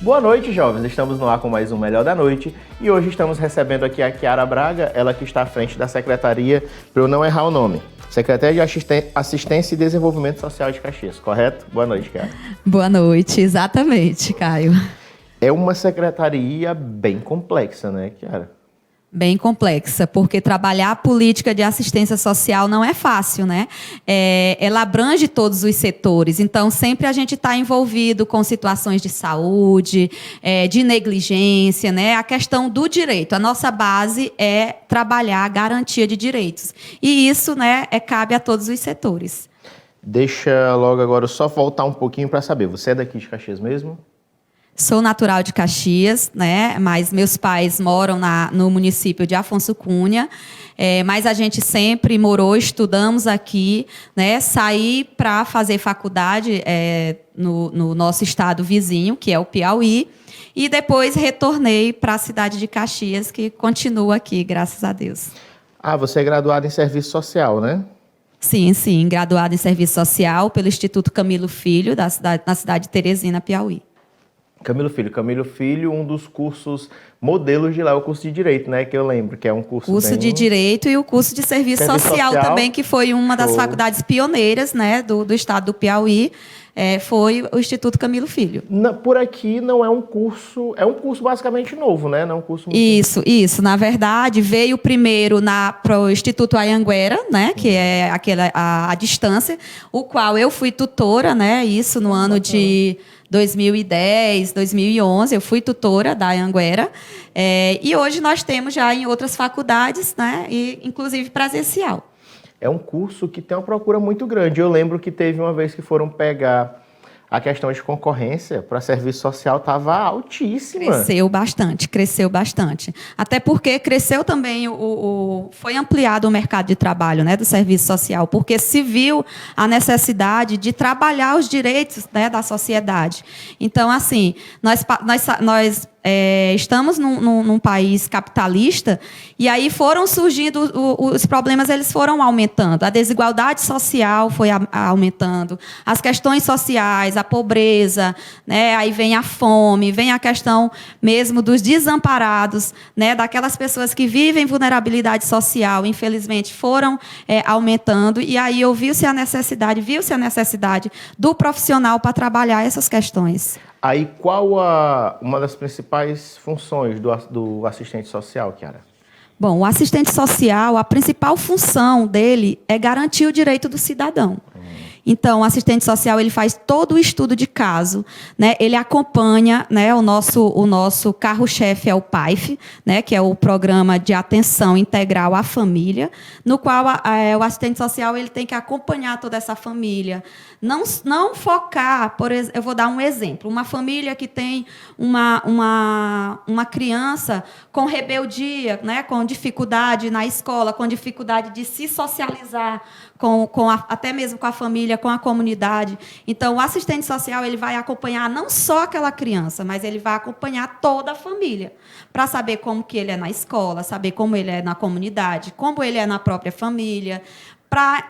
Boa noite, jovens. Estamos no ar com mais um Melhor da Noite e hoje estamos recebendo aqui a Kiara Braga, ela que está à frente da Secretaria, para eu não errar o nome, Secretaria de Assistência e Desenvolvimento Social de Caxias, correto? Boa noite, Kiara. Boa noite, exatamente, Caio. É uma secretaria bem complexa, né, Kiara? Bem complexa, porque trabalhar a política de assistência social não é fácil, né? Ela abrange todos os setores, então sempre a gente está envolvido com situações de saúde, de negligência, né? A questão do direito. A nossa base é trabalhar a garantia de direitos. E isso, né, cabe a todos os setores. Deixa logo agora eu só voltar um pouquinho para saber, você é daqui de Caxias mesmo? Sou natural de Caxias, né? Mas meus pais moram no município de Afonso Cunha. Mas a gente sempre morou, estudamos aqui, né? Saí para fazer faculdade no nosso estado vizinho, que é o Piauí, e depois retornei para a cidade de Caxias, que continua aqui, graças a Deus. Ah, você é graduada em Serviço Social, né? Sim, graduada em Serviço Social pelo Instituto Camilo Filho, na cidade de Teresina, Piauí. Camilo Filho, um dos cursos modelos de lá é o curso de Direito, né? Que eu lembro, que é um curso de Direito e o curso de Serviço Social também, que foi uma das faculdades pioneiras, né, do estado do Piauí, foi o Instituto Camilo Filho. Por aqui não é um curso basicamente novo, né? Não é um curso muito... Isso. Na verdade, veio primeiro para o Instituto Anhanguera, né, que é a distância, o qual eu fui tutora, né, isso no ano de 2010, 2011, eu fui tutora da Anhanguera, e hoje nós temos já em outras faculdades, né, e inclusive presencial. É um curso que tem uma procura muito grande. Eu lembro que teve uma vez que foram pegar a questão de concorrência para serviço social, estava altíssima. Cresceu bastante. Até porque cresceu também, foi ampliado o mercado de trabalho, né, do serviço social, porque se viu a necessidade de trabalhar os direitos, né, da sociedade. Então, assim, nós estamos num país capitalista e aí foram surgindo os problemas, eles foram aumentando. A desigualdade social foi aumentando, as questões sociais, a pobreza, né? Aí vem a fome, vem a questão mesmo dos desamparados, né? Daquelas pessoas que vivem vulnerabilidade social, infelizmente foram aumentando, e aí viu-se a necessidade do profissional para trabalhar essas questões. Aí, qual uma das principais funções do assistente social, Kiara? Bom, o assistente social, a principal função dele é garantir o direito do cidadão. Então, o assistente social, ele faz todo o estudo de caso, né? Ele acompanha, né? O nosso carro-chefe é o PAIF, né? Que é o Programa de Atenção Integral à Família, no qual o assistente social ele tem que acompanhar toda essa família. Não focar, eu vou dar um exemplo, uma família que tem uma criança com rebeldia, né? Com dificuldade na escola, com dificuldade de se socializar, até mesmo com a família, com a comunidade. Então, o assistente social ele vai acompanhar não só aquela criança, mas ele vai acompanhar toda a família, para saber como que ele é na escola, saber como ele é na comunidade, como ele é na própria família, para,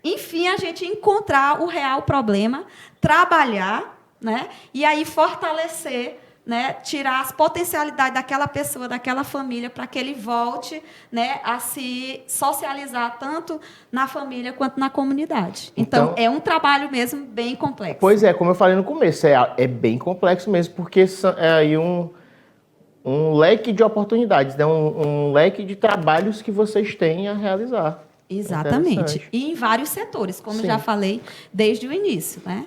enfim, a gente encontrar o real problema, trabalhar, né, e aí fortalecer, né, tirar as potencialidades daquela pessoa, daquela família, para que ele volte, né, a se socializar tanto na família quanto na comunidade. Então é um trabalho mesmo bem complexo. Pois é, como eu falei no começo, é bem complexo mesmo, porque é aí um leque de oportunidades, né, um leque de trabalhos que vocês têm a realizar. Exatamente. E em vários setores, como já falei desde o início, né?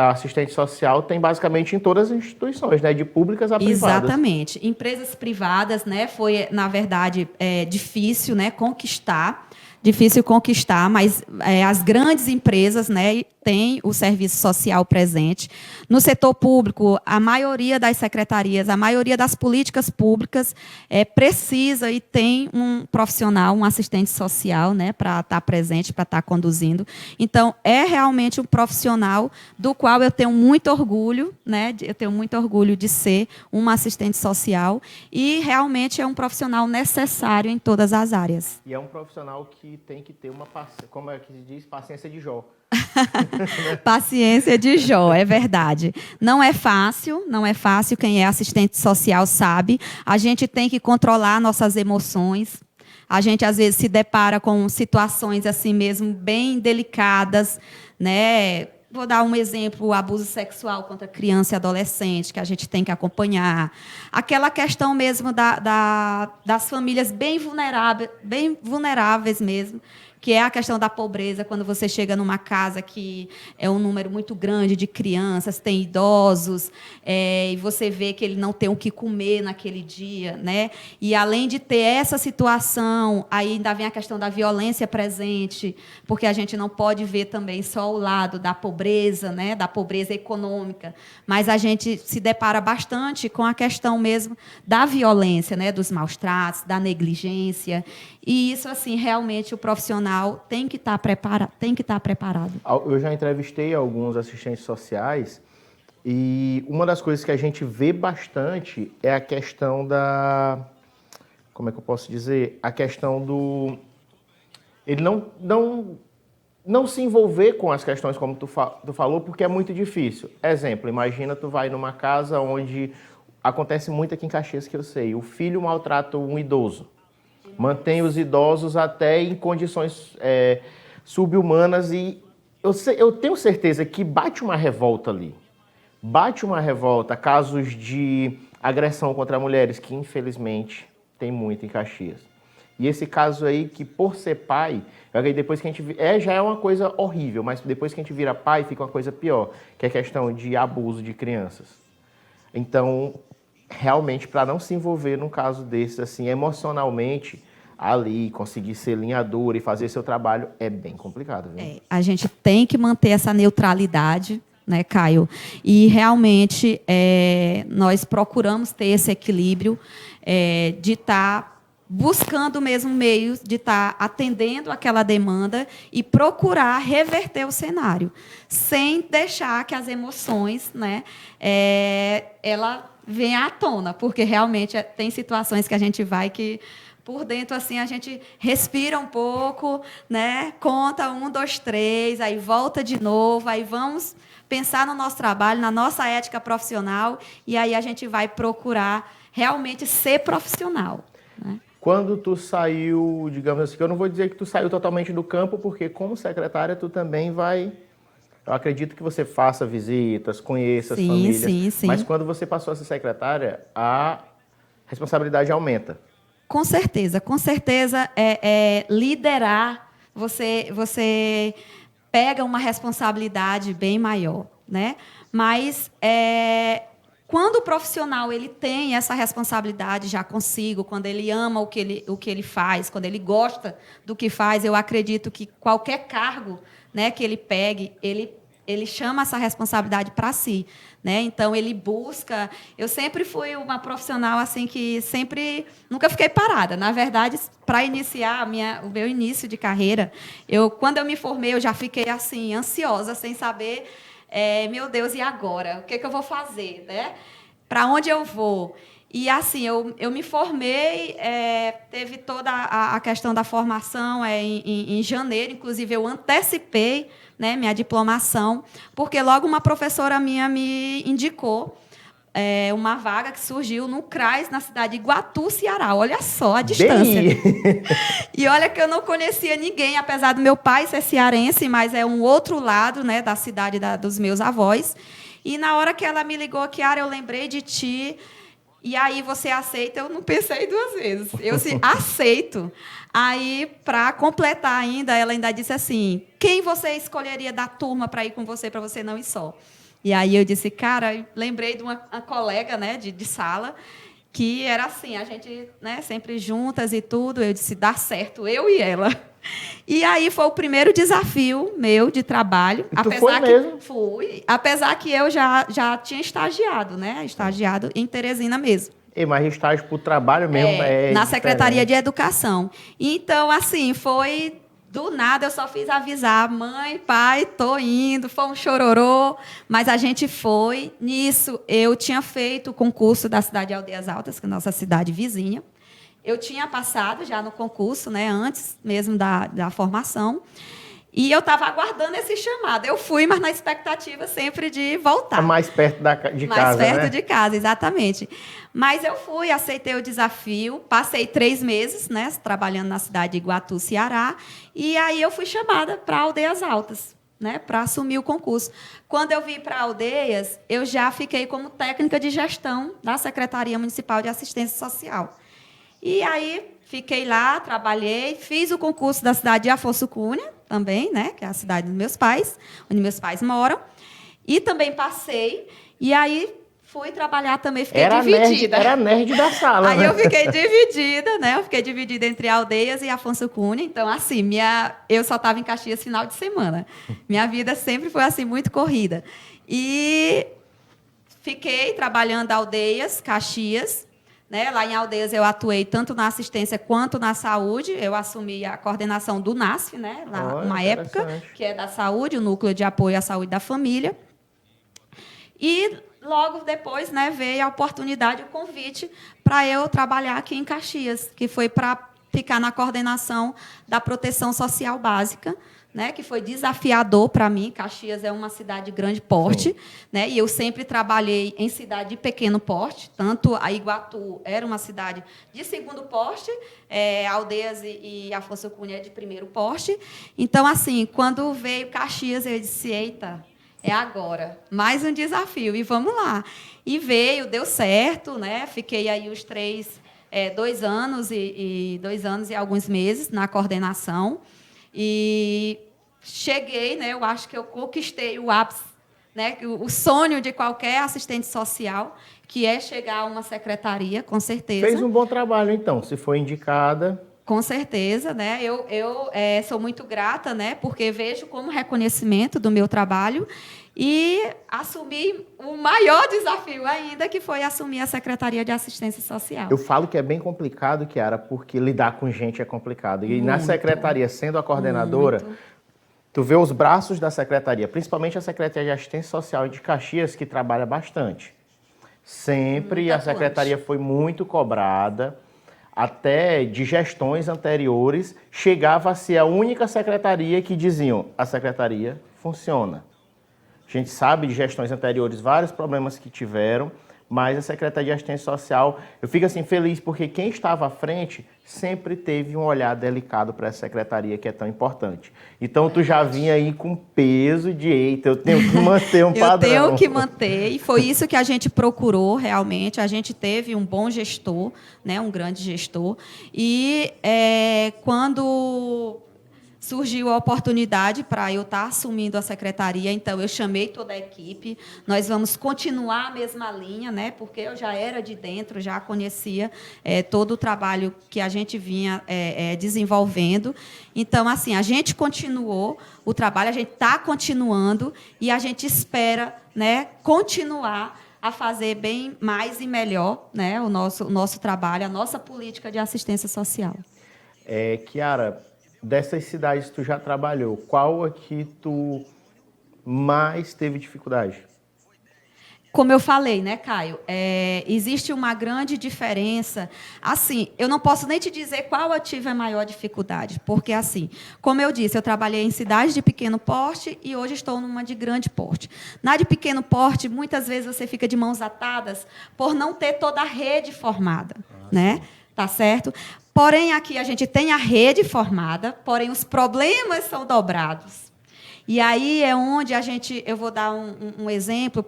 Assistente social tem basicamente em todas as instituições, né? De públicas a privadas. Exatamente. Empresas privadas, né? Foi, na verdade, difícil, né? Difícil conquistar, mas as grandes empresas, né, têm o serviço social presente. No setor público, a maioria das secretarias, a maioria das políticas públicas precisa e tem um profissional, um assistente social, né, para estar presente, para estar conduzindo. Então, é realmente um profissional do qual eu tenho muito orgulho, né, eu tenho muito orgulho de ser uma assistente social, e realmente é um profissional necessário em todas as áreas. E é um profissional que tem que ter como é que se diz, paciência de Jó. Paciência de Jó, é verdade. Não é fácil, não é fácil. Quem é assistente social sabe. A gente tem que controlar nossas emoções. A gente, às vezes, se depara com situações assim mesmo bem delicadas, né? Vou dar um exemplo, o abuso sexual contra criança e adolescente, que a gente tem que acompanhar. Aquela questão mesmo das famílias bem vulneráveis mesmo, que é a questão da pobreza, quando você chega numa casa que é um número muito grande de crianças, tem idosos, e você vê que ele não tem o que comer naquele dia, né? E, além de ter essa situação, aí ainda vem a questão da violência presente, porque a gente não pode ver também só o lado da pobreza, né? Da pobreza econômica, mas a gente se depara bastante com a questão mesmo da violência, né? Dos maus tratos, da negligência. E isso, assim, realmente o profissional tem que estar preparado. Eu já entrevistei alguns assistentes sociais e uma das coisas que a gente vê bastante é a questão da... Como é que eu posso dizer? A questão do... Ele não se envolver com as questões como tu falou, porque é muito difícil. Exemplo, imagina tu vai numa casa onde acontece muito aqui em Caxias, que eu sei, o filho maltrata um idoso. Mantém os idosos até em condições subhumanas e eu tenho certeza que bate uma revolta ali. Bate uma revolta, casos de agressão contra mulheres, que infelizmente tem muito em Caxias. E esse caso aí, que por ser pai, depois que a gente já é uma coisa horrível, mas depois que a gente vira pai, fica uma coisa pior, que é a questão de abuso de crianças. Então, realmente, para não se envolver num caso desses, assim, emocionalmente, ali, conseguir ser linhador e fazer seu trabalho, é bem complicado. Viu? A gente tem que manter essa neutralidade, né, Caio? E, realmente, nós procuramos ter esse equilíbrio de estar buscando mesmo meios de estar atendendo aquela demanda e procurar reverter o cenário, sem deixar que as emoções, né, ela venha à tona, porque realmente tem situações que a gente vai que por dentro, assim, a gente respira um pouco, né? Conta 1, 2, 3, aí volta de novo, aí vamos pensar no nosso trabalho, na nossa ética profissional, e aí a gente vai procurar realmente ser profissional, né? Quando tu saiu, digamos assim, eu não vou dizer que tu saiu totalmente do campo, porque como secretária tu também vai... Eu acredito que você faça visitas, conheça as famílias, sim. Mas quando você passou a ser secretária, a responsabilidade aumenta. Com certeza, liderar, você pega uma responsabilidade bem maior, né? Mas quando o profissional ele tem essa responsabilidade já consigo, quando ele ama o que ele faz, quando ele gosta do que faz, eu acredito que qualquer cargo, né, que ele pegue, ele chama essa responsabilidade para si, né? Então ele busca. Eu sempre fui uma profissional assim que nunca fiquei parada. Na verdade, para iniciar o meu início de carreira, quando eu me formei, eu já fiquei assim ansiosa, sem saber, meu Deus, e agora? O que eu vou fazer, né? Para onde eu vou? E, assim, eu me formei, teve toda a questão da formação em janeiro, inclusive eu antecipei, né, minha diplomação, porque logo uma professora minha me indicou uma vaga que surgiu no CRAS, na cidade de Iguatu, Ceará. Olha só a distância. E olha que eu não conhecia ninguém, apesar do meu pai ser cearense, mas é um outro lado, né, da cidade dos meus avós. E, na hora que ela me ligou, Kiara, eu lembrei de ti. E aí, você aceita? Eu não pensei 2 vezes. Eu aceito. Aí, para completar ainda, ela ainda disse assim, quem você escolheria da turma para ir com você, para você não ir só? E aí eu disse, cara, lembrei de uma colega, né, de sala, que era assim, a gente, né, sempre juntas e tudo. Eu disse, dá certo, eu e ela. E aí foi o primeiro desafio meu de trabalho. Apesar que eu já tinha estagiado, né? Estagiado em Teresina mesmo. Mas estágio para o trabalho mesmo na Secretaria de Educação. Então, assim, foi do nada, eu só fiz avisar, mãe, pai, tô indo, foi um chororô, mas a gente foi. Nisso, eu tinha feito o concurso da cidade de Aldeias Altas, que é a nossa cidade vizinha. Eu tinha passado já no concurso, né, antes mesmo da formação. E eu estava aguardando esse chamado. Eu fui, mas na expectativa sempre de voltar. Mais perto de casa, Mais perto né? de casa, exatamente. Mas eu fui, aceitei o desafio, passei 3 meses, né, trabalhando na cidade de Iguatu, Ceará, e aí eu fui chamada para Aldeias Altas, né, para assumir o concurso. Quando eu vim para Aldeias, eu já fiquei como técnica de gestão da Secretaria Municipal de Assistência Social. E aí fiquei lá, trabalhei, fiz o concurso da cidade de Afonso Cunha, também, né, que é a cidade dos meus pais, onde meus pais moram, e também passei, e aí fui trabalhar também, fiquei dividida. Era nerd da sala, aí né? eu fiquei dividida, né? Eu fiquei dividida entre Aldeias e Afonso Cunha. Então, assim, eu só estava em Caxias final de semana. Minha vida sempre foi assim, muito corrida. E fiquei trabalhando Aldeias, Caxias. Né? Lá em Aldeias eu atuei tanto na assistência quanto na saúde. Eu assumi a coordenação do NASF, né? Uma época, que é da saúde, o Núcleo de Apoio à Saúde da Família. E logo depois, né, veio a oportunidade, o convite para eu trabalhar aqui em Caxias, que foi para ficar na coordenação da proteção social básica, né, que foi desafiador para mim. Caxias é uma cidade de grande porte, né, e eu sempre trabalhei em cidade de pequeno porte, tanto a Iguatu era uma cidade de segundo porte, Aldeias e Afonso Cunha é de primeiro porte. Então, assim, quando veio Caxias, eu disse, eita, é agora, mais um desafio, e vamos lá. E veio, deu certo, né? Fiquei aí os 2 anos e 2 anos e alguns meses na coordenação. E cheguei, né? Eu acho que eu conquistei o ápice, né? O sonho de qualquer assistente social, que é chegar a uma secretaria, com certeza. Fez um bom trabalho, então, se foi indicada. Com certeza, né? Eu sou muito grata, né? Porque vejo como reconhecimento do meu trabalho e assumi o maior desafio ainda, que foi assumir a Secretaria de Assistência Social. Eu falo que é bem complicado, Kiara, porque lidar com gente é complicado. E na secretaria, sendo a coordenadora, tu vê os braços da secretaria, principalmente a Secretaria de Assistência Social de Caxias, que trabalha bastante. Sempre a secretaria foi muito cobrada. Até de gestões anteriores, chegava a ser a única secretaria que diziam a secretaria funciona. A gente sabe de gestões anteriores vários problemas que tiveram, mas a Secretaria de Assistência Social, eu fico assim feliz porque quem estava à frente sempre teve um olhar delicado para essa secretaria que é tão importante. Então, tu já vinha aí com peso de, eita, eu tenho que manter um padrão. Eu tenho que manter, e foi isso que a gente procurou realmente. A gente teve um bom gestor, né, um grande gestor, e quando surgiu a oportunidade para eu estar assumindo a secretaria, então eu chamei toda a equipe. Nós vamos continuar a mesma linha, né? Porque eu já era de dentro, já conhecia todo o trabalho que a gente vinha desenvolvendo. Então, assim, a gente continuou o trabalho, a gente está continuando e a gente espera, né, continuar a fazer bem mais e melhor, né, o nosso trabalho, a nossa política de assistência social. Kiara, dessas cidades que tu já trabalhou, qual aqui tu mais teve dificuldade? Como eu falei, né, Caio? Existe uma grande diferença. Assim, eu não posso nem te dizer qual eu tive a maior dificuldade, porque, assim, como eu disse, eu trabalhei em cidades de pequeno porte e hoje estou numa de grande porte. Na de pequeno porte, muitas vezes você fica de mãos atadas por não ter toda a rede formada, né? Tá certo? Porém, aqui a gente tem a rede formada, porém os problemas são dobrados. E aí é onde eu vou dar um exemplo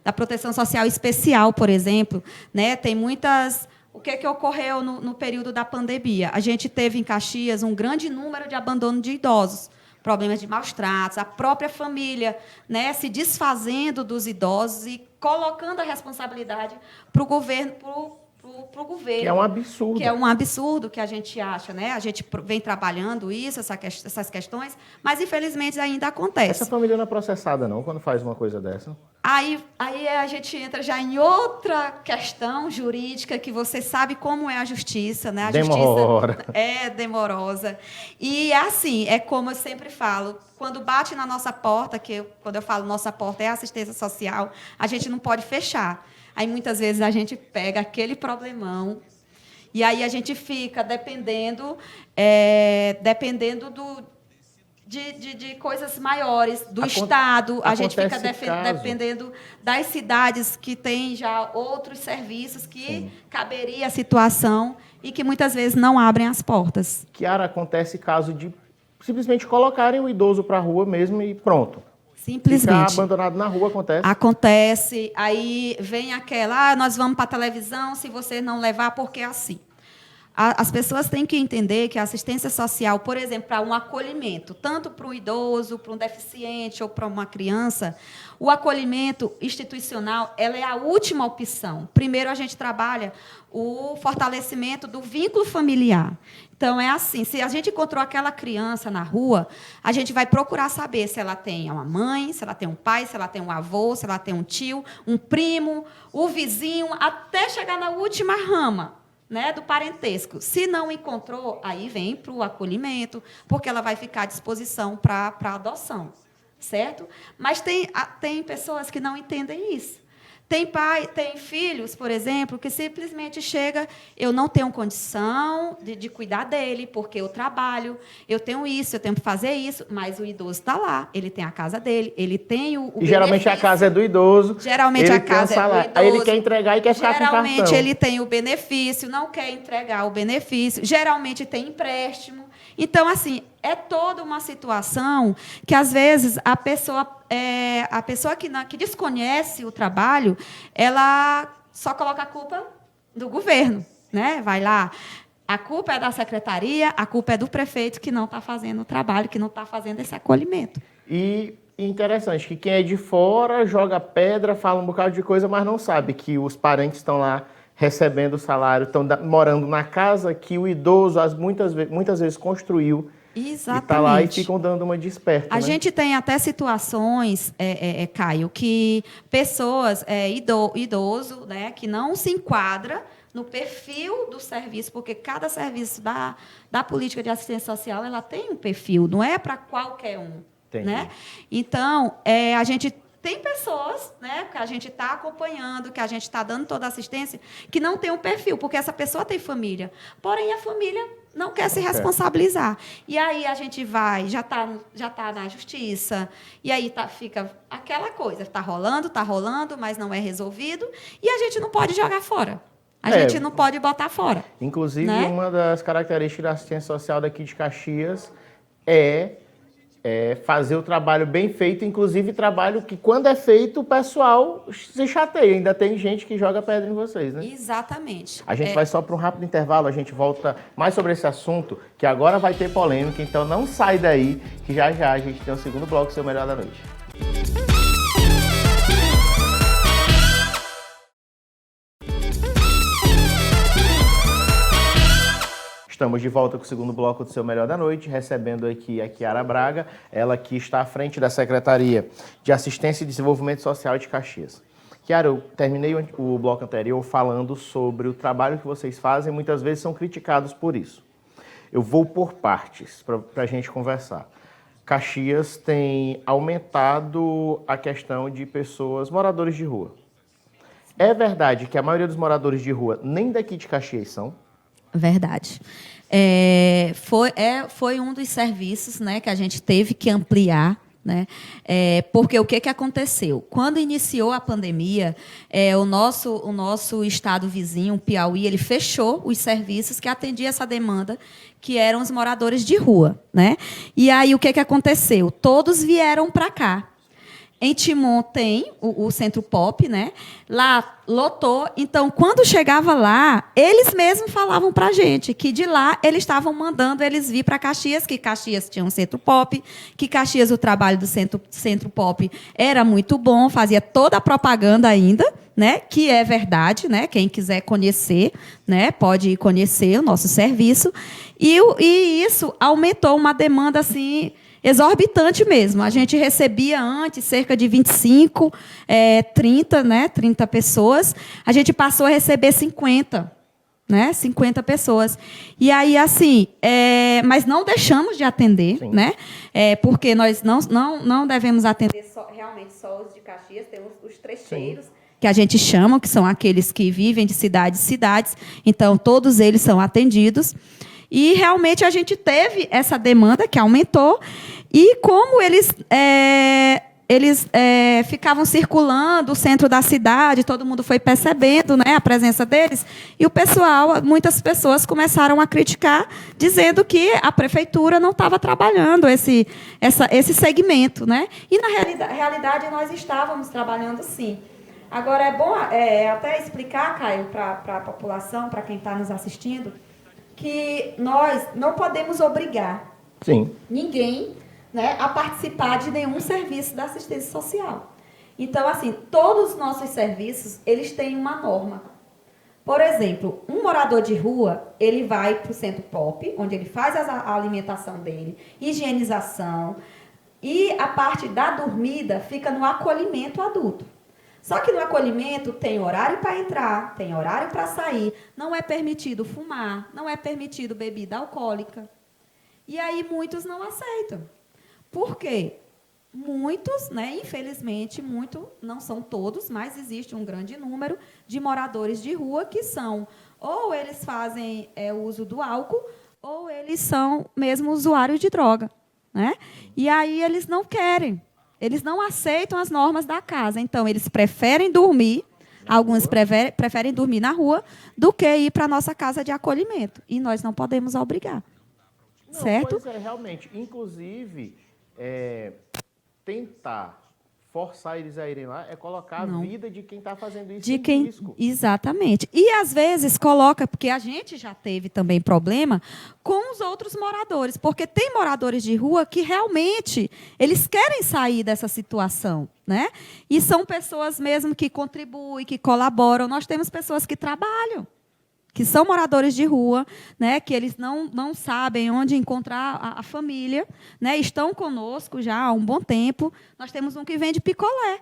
da proteção social especial, por exemplo, né? Tem muitas. O que ocorreu no período da pandemia? A gente teve em Caxias um grande número de abandono de idosos, problemas de maus tratos, a própria família, né, se desfazendo dos idosos e colocando a responsabilidade para o governo, para o governo. Que é um absurdo. Que é um absurdo que a gente acha, né? A gente vem trabalhando essas questões, mas, infelizmente, ainda acontece. Essa família não é processada, não, quando faz uma coisa dessa? Aí a gente entra já em outra questão jurídica, que você sabe como é a justiça, né? A Demora. Justiça é demorosa. E, assim, é como eu sempre falo, quando bate na nossa porta, quando eu falo nossa porta é assistência social, a gente não pode fechar. Aí, muitas vezes, a gente pega aquele problemão e aí a gente fica dependendo de coisas maiores do Estado. A gente fica dependendo das cidades que têm já outros serviços que caberia a situação e que muitas vezes não abrem as portas. Kiara, acontece caso de simplesmente colocarem o idoso para a rua mesmo e pronto. Simplesmente. Ficar abandonado na rua acontece? Acontece. Aí vem aquela, nós vamos para a televisão se você não levar, porque é assim. As pessoas têm que entender que a assistência social, por exemplo, para um acolhimento, tanto para um idoso, para um deficiente ou para uma criança, o acolhimento institucional ela é a última opção. Primeiro, a gente trabalha o fortalecimento do vínculo familiar. Então, é assim, se a gente encontrou aquela criança na rua, a gente vai procurar saber se ela tem uma mãe, se ela tem um pai, se ela tem um avô, se ela tem um tio, um primo, o vizinho, até chegar na última rama, né, do parentesco. Se não encontrou, aí vem para o acolhimento, porque ela vai ficar à disposição para adoção, certo? Mas tem pessoas que não entendem isso. Tem filhos, por exemplo, que simplesmente chega, eu não tenho condição de cuidar dele, porque eu trabalho, eu tenho isso, eu tenho que fazer isso, mas o idoso está lá, ele tem a casa dele, ele tem o e geralmente a casa é do idoso. Geralmente a casa é do idoso. Aí ele quer entregar e quer ficar com o cartão. Geralmente ele tem o benefício, não quer entregar o benefício. Geralmente tem empréstimo. Então, assim, é toda uma situação que, às vezes, a pessoa que desconhece o trabalho, ela só coloca a culpa do governo, né? Vai lá, a culpa é da secretaria, a culpa é do prefeito que não está fazendo o trabalho, que não está fazendo esse acolhimento. E interessante que quem é de fora joga pedra, fala um bocado de coisa, mas não sabe que os parentes estão lá recebendo o salário, estão morando na casa que o idoso muitas vezes construiu. Exatamente. E está lá e ficam dando uma desperta. A gente tem até situações, Caio, que pessoas, idoso, né, que não se enquadra no perfil do serviço, porque cada serviço da política de assistência social ela tem um perfil, não é para qualquer um. Né? Então, a gente tem pessoas, né, que a gente está acompanhando, que a gente está dando toda a assistência, que não tem um perfil, porque essa pessoa tem família. Porém, a família não quer se responsabilizar. E aí a gente vai, já tá na justiça, e aí fica aquela coisa, está rolando, mas não é resolvido, e a gente não pode jogar fora. A gente não pode botar fora. Inclusive, né? Uma das características da assistência social daqui de Caxias é fazer o trabalho bem feito, inclusive trabalho que, quando é feito, o pessoal se chateia. Ainda tem gente que joga pedra em vocês, né? Exatamente. A gente vai só para um rápido intervalo, a gente volta mais sobre esse assunto, que agora vai ter polêmica, então não sai daí, que já a gente tem o segundo bloco, Seu Melhor da Noite. Estamos de volta com o segundo bloco do Seu Melhor da Noite, recebendo aqui a Kiara Braga, ela que está à frente da Secretaria de Assistência e Desenvolvimento Social de Caxias. Kiara, eu terminei o bloco anterior falando sobre o trabalho que vocês fazem, muitas vezes são criticados por isso. Eu vou por partes para a gente conversar. Caxias tem aumentado a questão de pessoas, moradores de rua. É verdade que a maioria dos moradores de rua nem daqui de Caxias são? Verdade. Foi um dos serviços, né, que a gente teve que ampliar, né? Porque o que aconteceu? Quando iniciou a pandemia, o nosso estado vizinho, o Piauí, ele fechou os serviços que atendiam essa demanda, que eram os moradores de rua, né? E aí o que aconteceu? Todos vieram para cá. Em Timon tem o Centro Pop, né? Lá lotou. Então, quando chegava lá, eles mesmos falavam para a gente que de lá eles estavam mandando eles vir para Caxias, que Caxias tinha um Centro Pop, que Caxias, o trabalho do Centro Pop era muito bom, fazia toda a propaganda ainda, né? Que é verdade, né? Quem quiser conhecer, né? Pode ir conhecer o nosso serviço. E isso aumentou uma demanda assim exorbitante mesmo. A gente recebia antes cerca de 25, 30, né, 30 pessoas. A gente passou a receber 50, né, 50 pessoas. E aí, assim, mas não deixamos de atender, né, porque nós não devemos atender realmente só os de Caxias, temos os trecheiros, que a gente chama, que são aqueles que vivem de cidades em cidades. Então, todos eles são atendidos. E, realmente, a gente teve essa demanda que aumentou. E como eles ficavam circulando o centro da cidade, todo mundo foi percebendo, né, a presença deles, e o pessoal, muitas pessoas começaram a criticar, dizendo que a prefeitura não estava trabalhando esse segmento, né? E, na realidade, nós estávamos trabalhando, sim. Agora, é bom até explicar, Caio, para a população, para quem está nos assistindo, que nós não podemos obrigar ninguém, né, a participar de nenhum serviço da assistência social. Então, assim, todos os nossos serviços, eles têm uma norma. Por exemplo, um morador de rua, ele vai para o Centro Pop, onde ele faz a alimentação dele, higienização, e a parte da dormida fica no acolhimento adulto. Só que no acolhimento tem horário para entrar, tem horário para sair, não é permitido fumar, não é permitido bebida alcoólica. E aí muitos não aceitam. Por quê? Muitos, né, infelizmente, não são todos, mas existe um grande número de moradores de rua que são, ou eles fazem uso do álcool, ou eles são mesmo usuários de droga, né? E aí eles não querem. Eles não aceitam as normas da casa. Então, eles preferem dormir, alguns preferem dormir na rua, do que ir para a nossa casa de acolhimento. E nós não podemos obrigar. Não, certo? Pois é, realmente. Inclusive, tentar forçar eles a irem lá é colocar a vida de quem está fazendo isso em risco. Exatamente. E, às vezes, coloca, porque a gente já teve também problema com os outros moradores, porque tem moradores de rua que realmente eles querem sair dessa situação, né? E são pessoas mesmo que contribuem, que colaboram. Nós temos pessoas que trabalham, que são moradores de rua, né, que eles não sabem onde encontrar a família, né, estão conosco já há um bom tempo. Nós temos um que vende picolé.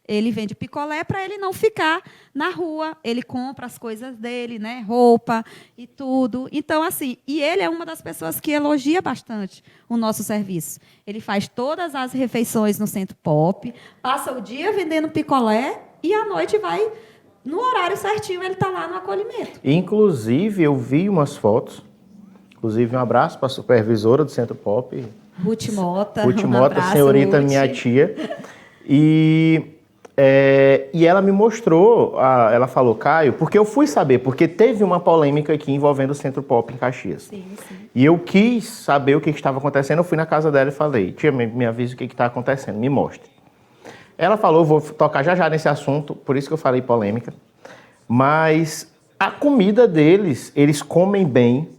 Ele vende picolé para ele não ficar na rua. Ele compra as coisas dele, né, roupa e tudo. Então, assim, e ele é uma das pessoas que elogia bastante o nosso serviço. Ele faz todas as refeições no Centro Pop, passa o dia vendendo picolé e à noite vai... No horário certinho, ele está lá no acolhimento. Inclusive, eu vi umas fotos. Inclusive, um abraço para a supervisora do Centro Pop. Ruth Mota. Ruth Mota, senhorita, Ruth. Minha tia. E ela me mostrou, ela falou, Caio, porque eu fui saber, porque teve uma polêmica aqui envolvendo o Centro Pop em Caxias. Sim. E eu quis saber o que estava acontecendo. Eu fui na casa dela e falei, tia, me avisa o que está acontecendo, me mostre. Ela falou, vou tocar já nesse assunto, por isso que eu falei polêmica, mas a comida deles, eles comem bem,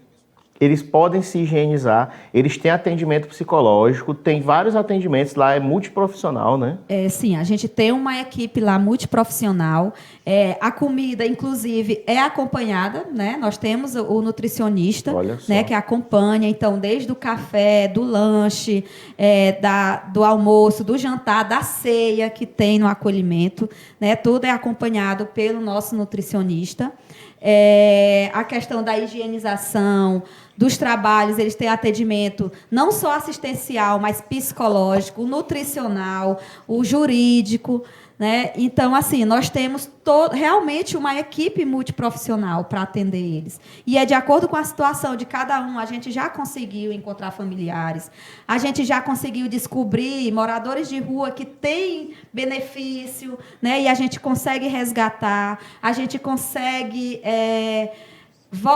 eles podem se higienizar, eles têm atendimento psicológico, tem vários atendimentos lá, é multiprofissional, né? Sim, a gente tem uma equipe lá multiprofissional, a comida, inclusive, é acompanhada, né? Nós temos o nutricionista, né, que acompanha, então, desde o café, do lanche, do almoço, do jantar, da ceia que tem no acolhimento, né? Tudo é acompanhado pelo nosso nutricionista. A questão da higienização, dos trabalhos, eles têm atendimento não só assistencial, mas psicológico, nutricional, o jurídico, né? Então, assim, nós temos realmente uma equipe multiprofissional para atender eles. E é de acordo com a situação de cada um. A gente já conseguiu encontrar familiares, a gente já conseguiu descobrir moradores de rua que têm benefício, né? E a gente consegue resgatar, a gente consegue...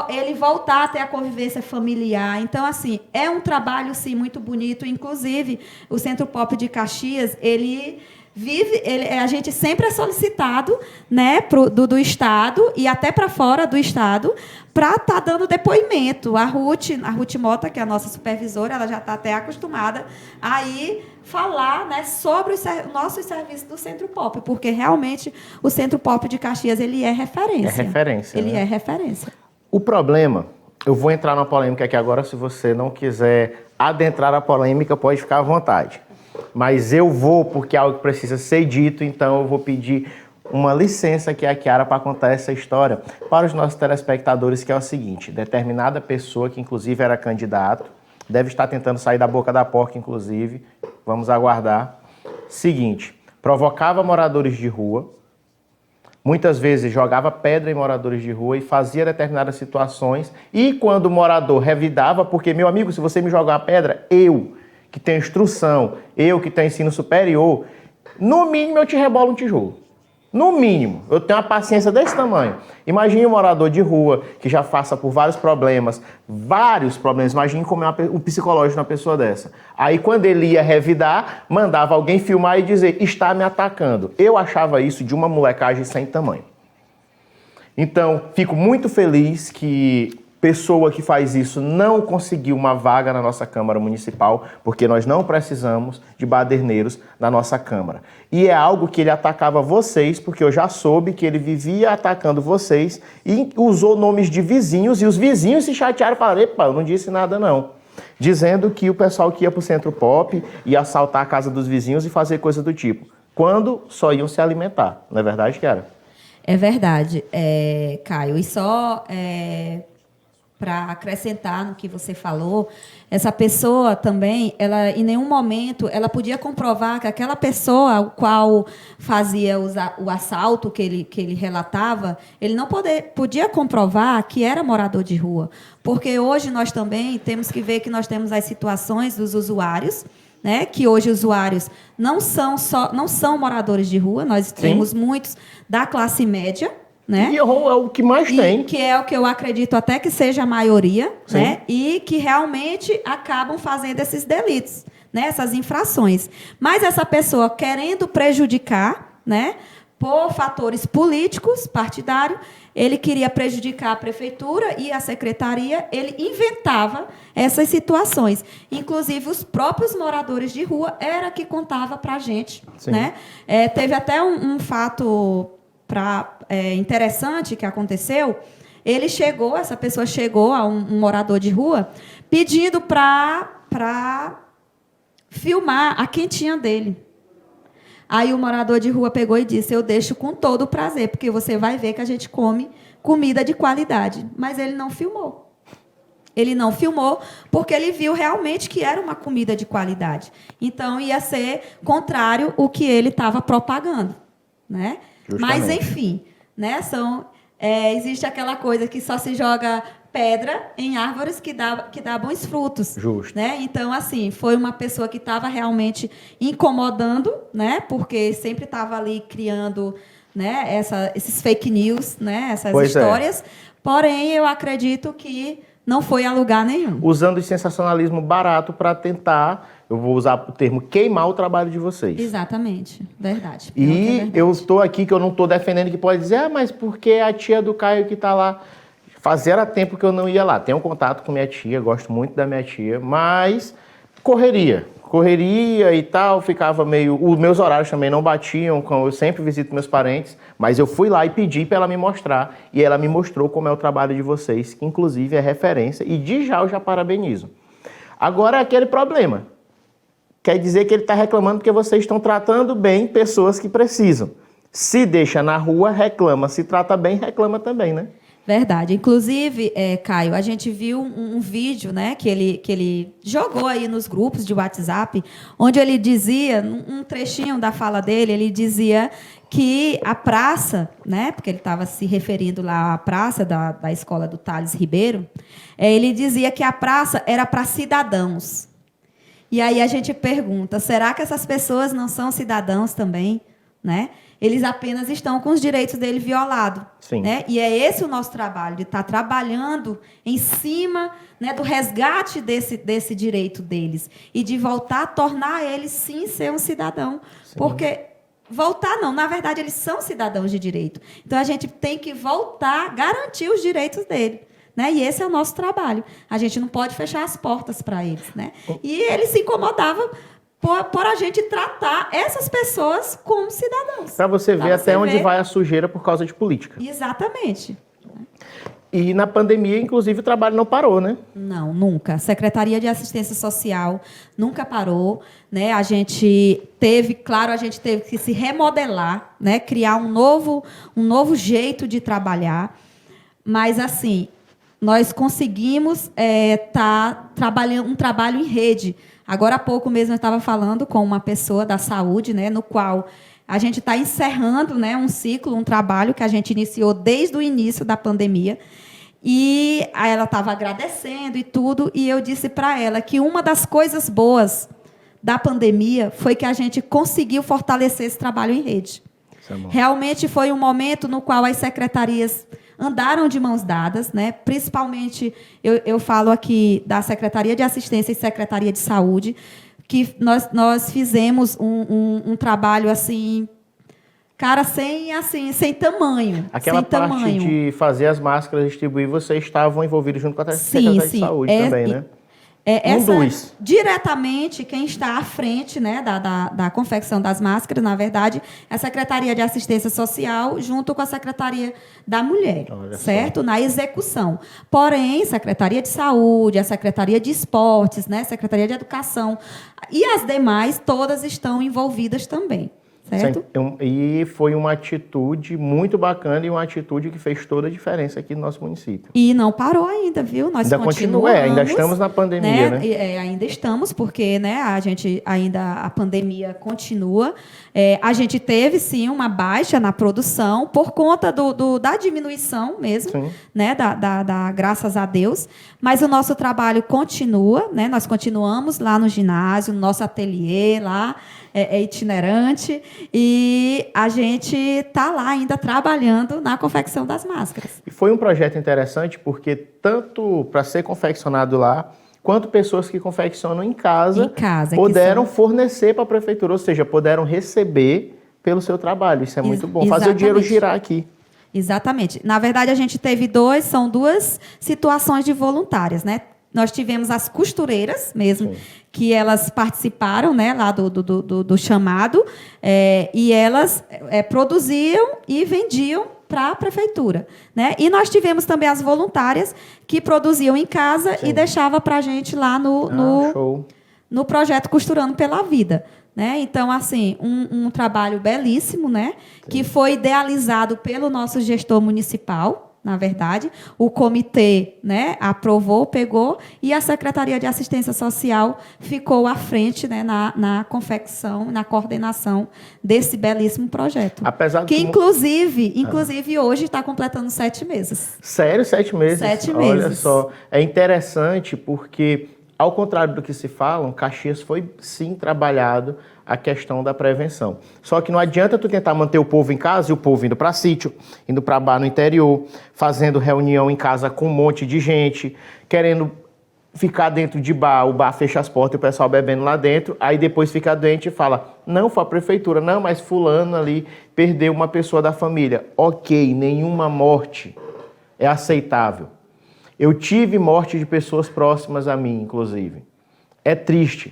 ele voltar a ter a convivência familiar. Então, assim, é um trabalho, sim, muito bonito. Inclusive, o Centro Pop de Caxias, a gente sempre é solicitado, né, do Estado e até para fora do Estado para estar dando depoimento. A Ruth Mota, que é a nossa supervisora, ela já está até acostumada a falar, né, sobre os nossos serviços do Centro Pop, porque realmente o Centro Pop de Caxias ele é referência. É referência. Ele né? é referência. O problema, eu vou entrar na polêmica aqui agora, se você não quiser adentrar a polêmica, pode ficar à vontade. Mas eu vou, porque é algo que precisa ser dito, então eu vou pedir uma licença aqui à Kiara para contar essa história para os nossos telespectadores, que é o seguinte: determinada pessoa, que inclusive era candidato, deve estar tentando sair da boca da porca, inclusive, vamos aguardar. Seguinte, provocava moradores de rua, muitas vezes jogava pedra em moradores de rua e fazia determinadas situações. E quando o morador revidava, porque, meu amigo, se você me jogar uma pedra, que tenho instrução, eu que tenho ensino superior, no mínimo eu te rebolo um tijolo. No mínimo, eu tenho uma paciência desse tamanho. Imagine um morador de rua que já passa por vários problemas. Imagine como é o psicológico de uma pessoa dessa. Aí, quando ele ia revidar, mandava alguém filmar e dizer, está me atacando. Eu achava isso de uma molecagem sem tamanho. Então, fico muito feliz que pessoa que faz isso não conseguiu uma vaga na nossa Câmara Municipal, porque nós não precisamos de baderneiros na nossa Câmara. E é algo que ele atacava vocês, porque eu já soube que ele vivia atacando vocês e usou nomes de vizinhos, e os vizinhos se chatearam e falaram, epa, eu não disse nada não. Dizendo que o pessoal que ia para o Centro Pop ia assaltar a casa dos vizinhos e fazer coisa do tipo, quando só iam se alimentar. Não é verdade, Kiara? É verdade, Caio. E só... para acrescentar no que você falou, essa pessoa também, ela em nenhum momento, ela podia comprovar que aquela pessoa o qual fazia o assalto que ele relatava, ele não podia comprovar que era morador de rua. Porque hoje nós também temos que ver que nós temos as situações dos usuários, né, que hoje os usuários não são moradores de rua, nós temos muitos da classe média, né? E é o que mais tem. Que é o que eu acredito até que seja a maioria, né? E que realmente acabam fazendo esses delitos, né? Essas infrações. Mas essa pessoa querendo prejudicar, né? Por fatores políticos, partidários, ele queria prejudicar a prefeitura e a secretaria, ele inventava essas situações. Inclusive, os próprios moradores de rua era que contava para a gente, né? Teve até um fato... interessante que aconteceu, essa pessoa chegou a um morador de rua pedindo para filmar a quentinha dele. Aí o morador de rua pegou e disse, eu deixo com todo o prazer, porque você vai ver que a gente come comida de qualidade. Mas ele não filmou. Ele não filmou porque ele viu realmente que era uma comida de qualidade. Então, ia ser contrário ao que ele estava propagando, né? Justamente. Mas, enfim, né, existe aquela coisa que só se joga pedra em árvores que dá bons frutos. Justo. Né? Então, assim, foi uma pessoa que estava realmente incomodando, né, porque sempre estava ali criando, né, esses fake news, né, essas histórias. Porém, eu acredito que não foi a lugar nenhum. Usando o sensacionalismo barato para tentar, eu vou usar o termo, queimar o trabalho de vocês. Exatamente, verdade. E eu estou aqui, que eu não estou defendendo, que pode dizer, mas porque a tia do Caio que está lá, fazia tempo que eu não ia lá. Tenho contato com minha tia, gosto muito da minha tia, mas correria e tal, ficava meio... Os meus horários também não batiam, eu sempre visito meus parentes, mas eu fui lá e pedi para ela me mostrar, e ela me mostrou como é o trabalho de vocês, que inclusive é referência, e de já eu já parabenizo. Agora é aquele problema. Quer dizer que ele está reclamando porque vocês estão tratando bem pessoas que precisam. Se deixa na rua, reclama. Se trata bem, reclama também, né? Verdade. Inclusive, Caio, a gente viu um vídeo, né, que ele jogou aí nos grupos de WhatsApp, onde ele dizia, um trechinho da fala dele, ele dizia que a praça, né, porque ele estava se referindo lá à praça da escola do Thales Ribeiro, ele dizia que a praça era para cidadãos. E aí a gente pergunta, será que essas pessoas não são cidadãos também, né? Eles apenas estão com os direitos dele violados. Né? E é esse o nosso trabalho, de estar trabalhando em cima, né, do resgate desse direito deles. E de voltar a tornar eles, sim, ser um cidadão. Sim. Porque voltar não, na verdade, eles são cidadãos de direito. Então, a gente tem que voltar, garantir os direitos dele. Né? E esse é o nosso trabalho. A gente não pode fechar as portas para eles. Né? E ele se incomodava por a gente tratar essas pessoas como cidadãos. Para você ver até onde vai a sujeira por causa de política. Exatamente. E na pandemia, inclusive, o trabalho não parou, né? Não, nunca. A Secretaria de Assistência Social nunca parou. Né? A gente teve que se remodelar, né? Criar um novo jeito de trabalhar. Mas, assim, nós conseguimos trabalhando um trabalho em rede. Agora há pouco mesmo eu estava falando com uma pessoa da saúde, né, no qual a gente está encerrando, né, um ciclo, um trabalho que a gente iniciou desde o início da pandemia. E ela estava agradecendo e tudo, e eu disse para ela que uma das coisas boas, da pandemia foi que a gente conseguiu fortalecer esse trabalho em rede. Realmente foi um momento no qual as secretarias andaram de mãos dadas, né? Principalmente, eu falo aqui da Secretaria de Assistência e Secretaria de Saúde, que nós fizemos um trabalho assim, cara, sem tamanho. Aquela sem parte tamanho. de fazer as máscaras, distribuir, vocês estavam envolvidos junto com a Secretaria de Saúde também, né? Diretamente, quem está à frente, né, da confecção das máscaras, na verdade, é a Secretaria de Assistência Social, junto com a Secretaria da Mulher, certo? Na execução. Porém, Secretaria de Saúde, a Secretaria de Esportes, né, Secretaria de Educação e as demais, todas estão envolvidas também. Certo? E foi uma atitude muito bacana e uma atitude que fez toda a diferença aqui no nosso município. E não parou ainda, viu? Nós ainda continua, ainda estamos na pandemia, né? Ainda estamos, porque, né, a pandemia continua. A gente teve, sim, uma baixa na produção por conta da diminuição mesmo, né, graças a Deus. Mas o nosso trabalho continua, né? Nós continuamos lá no ginásio, no nosso ateliê lá, é itinerante, e a gente está lá ainda trabalhando na confecção das máscaras. E foi um projeto interessante porque tanto para ser confeccionado lá, quanto pessoas que confeccionam em casa puderam fornecer para a prefeitura, ou seja, puderam receber pelo seu trabalho. Isso é muito bom. Fazer o dinheiro girar aqui. Exatamente. Na verdade, a gente teve são duas situações de voluntárias, né? Nós tivemos as costureiras mesmo, que elas participaram, né, lá do chamado, e elas produziam e vendiam para a prefeitura, né? E nós tivemos também as voluntárias que produziam em casa e deixavam para a gente lá no projeto Costurando pela Vida. Né? Então, assim, um trabalho belíssimo, né? Que foi idealizado pelo nosso gestor municipal, na verdade. O comitê, né, aprovou, pegou, e a Secretaria de Assistência Social ficou à frente, né, na confecção, na coordenação desse belíssimo projeto. Apesar que, inclusive hoje está completando 7 meses. Sério? 7 meses? 7 meses. Olha só. É interessante porque, ao contrário do que se fala, Caxias foi, sim, trabalhado a questão da prevenção. Só que não adianta tu tentar manter o povo em casa e o povo indo para sítio, indo para bar no interior, fazendo reunião em casa com um monte de gente, querendo ficar dentro de bar, o bar fecha as portas e o pessoal bebendo lá dentro, aí depois fica doente e fala, não, foi a prefeitura, não, mas fulano ali perdeu uma pessoa da família. Ok, nenhuma morte é aceitável. Eu tive morte de pessoas próximas a mim, inclusive. É triste.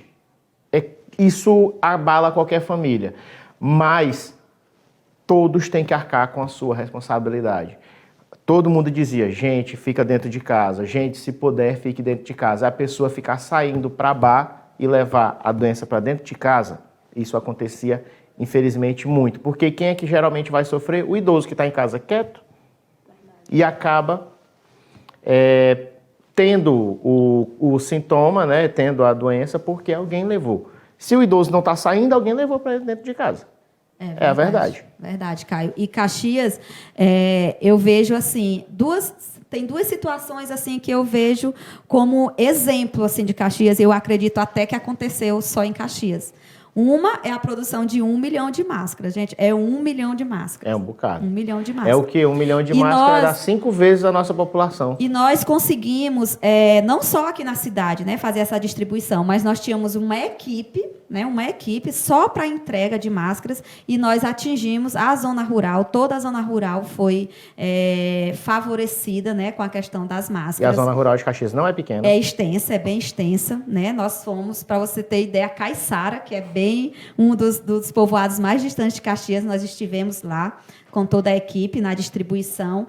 Isso abala qualquer família. Mas todos têm que arcar com a sua responsabilidade. Todo mundo dizia, gente, fica dentro de casa. Gente, se puder, fique dentro de casa. A pessoa ficar saindo para bar e levar a doença para dentro de casa, isso acontecia, infelizmente, muito. Porque quem é que geralmente vai sofrer? O idoso que está em casa quieto e acaba tendo o sintoma, né, tendo a doença, porque alguém levou. Se o idoso não está saindo, alguém levou para ele dentro de casa. É a verdade. Verdade, Caio. E Caxias, eu vejo assim, tem duas situações assim que eu vejo como exemplo assim de Caxias. Eu acredito até que aconteceu só em Caxias. Uma é a produção de 1 milhão de máscaras, gente. É 1 milhão de máscaras. É um bocado. 1 milhão de máscaras. É o quê? 1 milhão de máscaras dá 5 vezes a nossa população. E nós conseguimos, não só aqui na cidade, né, fazer essa distribuição, mas nós tínhamos uma equipe só para entrega de máscaras, e nós atingimos a zona rural. Toda a zona rural foi favorecida, né, com a questão das máscaras. E a zona rural de Caxias não é pequena? É extensa, é bem extensa, né? Nós fomos, para você ter ideia, Caiçara, que é bem um dos povoados mais distantes de Caxias. Nós estivemos lá com toda a equipe na distribuição.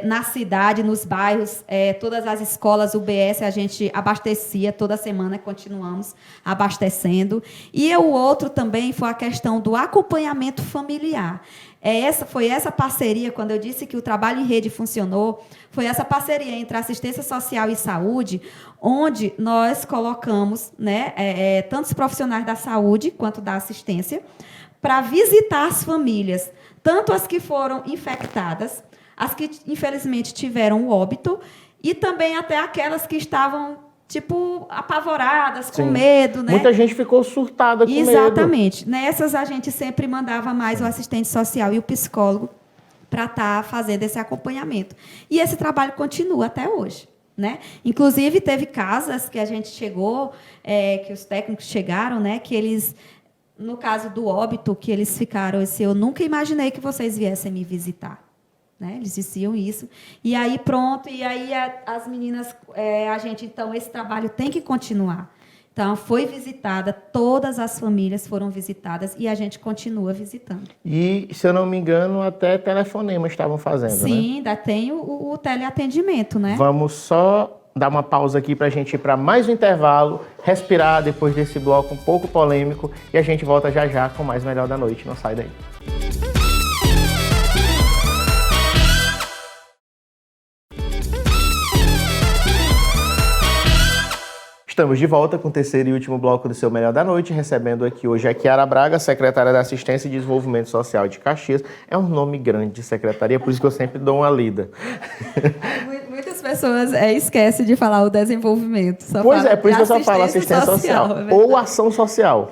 Na cidade, nos bairros, todas as escolas UBS a gente abastecia toda semana, continuamos abastecendo. E o outro também foi a questão do acompanhamento familiar. Foi essa parceria, quando eu disse que o trabalho em rede funcionou, foi essa parceria entre assistência social e saúde, onde nós colocamos, né, tanto os profissionais da saúde quanto da assistência, para visitar as famílias, tanto as que foram infectadas, as que, infelizmente, tiveram o óbito, e também até aquelas que estavam tipo, apavoradas, com Sim. medo, né? Muita gente ficou surtada com medo. Exatamente. Nessas, a gente sempre mandava mais o assistente social e o psicólogo para estar fazendo esse acompanhamento. E esse trabalho continua até hoje. Né? Inclusive, teve casas que a gente chegou, que os técnicos chegaram, né, que eles, no caso do óbito, que eles ficaram, eu nunca imaginei que vocês viessem me visitar. Né? Eles diziam isso. E aí, pronto, e aí as meninas, a gente, então, esse trabalho tem que continuar. Então, foi visitada, todas as famílias foram visitadas e a gente continua visitando. E, se eu não me engano, até telefonema estavam fazendo, né? Sim, ainda tem o teleatendimento, né? Vamos só dar uma pausa aqui para a gente ir para mais um intervalo, respirar depois desse bloco um pouco polêmico e a gente volta já já com mais Melhor da Noite. Não sai daí. Estamos de volta com o terceiro e último bloco do seu Melhor da Noite, recebendo aqui hoje a Kiara Braga, secretária da Assistência e Desenvolvimento Social de Caxias. É um nome grande de secretaria, por isso que eu sempre dou uma lida. Muitas pessoas esquecem de falar o desenvolvimento. Pois é, por isso que eu só falo assistência social ou ação social.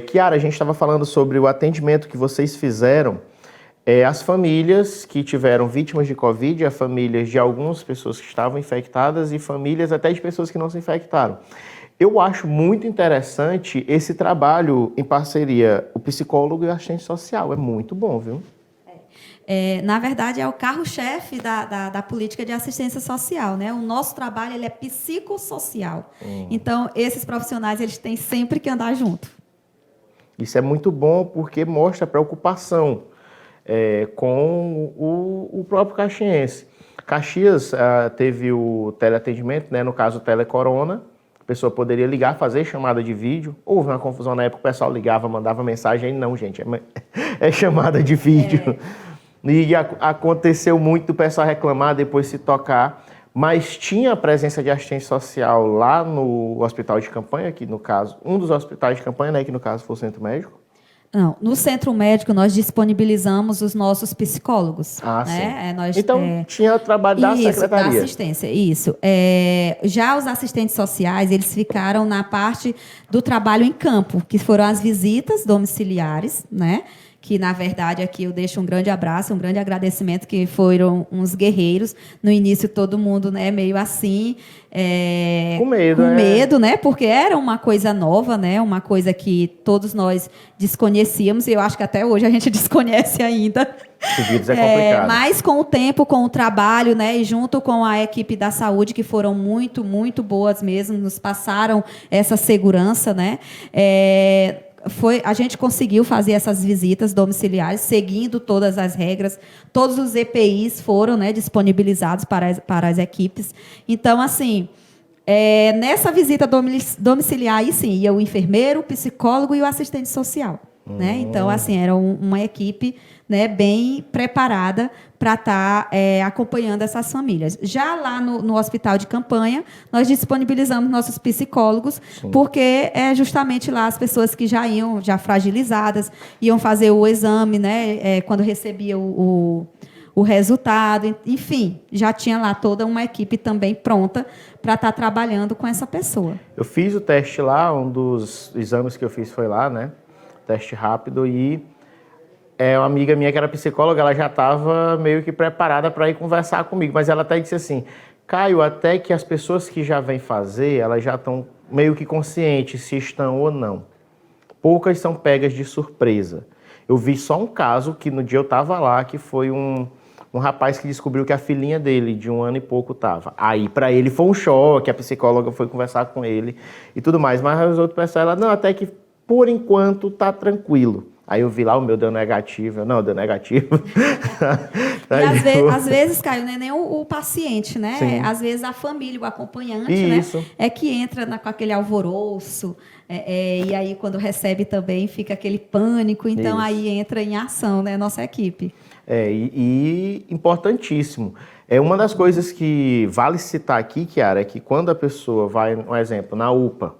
Kiara, a gente estava falando sobre o atendimento que vocês fizeram às famílias que tiveram vítimas de Covid, a famílias de algumas pessoas que estavam infectadas e famílias até de pessoas que não se infectaram. Eu acho muito interessante esse trabalho em parceria, o psicólogo e o assistente social. É muito bom, viu? Na verdade, é o carro-chefe da política de assistência social, né? O nosso trabalho ele é psicossocial. Então, esses profissionais eles têm sempre que andar junto. Isso é muito bom porque mostra a preocupação com o próprio caxiense. Caxias teve o teleatendimento, né? No caso, o telecorona. A pessoa poderia ligar, fazer chamada de vídeo. Houve uma confusão na época, o pessoal ligava, mandava mensagem. Não, gente, é chamada de vídeo. E aconteceu muito do pessoal reclamar, depois se tocar. Mas tinha a presença de assistente social lá no hospital de campanha, que no caso, um dos hospitais de campanha, né, que no caso foi o centro médico. Não, no centro médico nós disponibilizamos os nossos psicólogos. Né? Então, tinha o trabalho da secretaria. Da assistência, isso. Já os assistentes sociais, eles ficaram na parte do trabalho em campo, que foram as visitas domiciliares, né? Que, na verdade, aqui eu deixo um grande abraço, um grande agradecimento, que foram uns guerreiros. No início, todo mundo, né, meio assim... com medo, né? Porque era uma coisa nova, né? Uma coisa que todos nós desconhecíamos, e eu acho que até hoje a gente desconhece ainda. O vírus é complicado. Mas com o tempo, com o trabalho, né, e junto com a equipe da saúde, que foram muito, muito boas mesmo, nos passaram essa segurança, né? A gente conseguiu fazer essas visitas domiciliares, seguindo todas as regras. Todos os EPIs foram, né, disponibilizados para as equipes. Então, assim, nessa visita domiciliar, aí sim, ia o enfermeiro, o psicólogo e o assistente social. Né? Então, assim, era uma equipe, né, bem preparada para estar acompanhando essas famílias. Já lá no hospital de campanha, nós disponibilizamos nossos psicólogos, sim, porque é justamente lá as pessoas que já iam, já fragilizadas, iam fazer o exame, né, quando recebia o resultado, enfim, já tinha lá toda uma equipe também pronta para estar trabalhando com essa pessoa. Eu fiz o teste lá, um dos exames que eu fiz foi lá, né? Teste rápido, e uma amiga minha que era psicóloga, ela já estava meio que preparada para ir conversar comigo, mas ela até disse assim: Caio, até que as pessoas que já vêm fazer, elas já estão meio que conscientes se estão ou não. Poucas são pegas de surpresa. Eu vi só um caso que no dia eu estava lá, que foi um rapaz que descobriu que a filhinha dele, de 1 ano e pouco, estava. Aí, para ele, foi um choque, a psicóloga foi conversar com ele e tudo mais, mas os outros pessoal, não, até que por enquanto tá tranquilo. Aí eu vi lá, o meu deu negativo. Não, deu negativo. E às vezes, Caio, não é nem o paciente, né? Sim. Às vezes a família, o acompanhante, isso, né? É que entra com aquele alvoroço. E aí, quando recebe também, fica aquele pânico. Então, isso, aí entra em ação, né? Nossa equipe. E importantíssimo. Uma das coisas que vale citar aqui, Kiara, é que quando a pessoa vai, um exemplo, na UPA,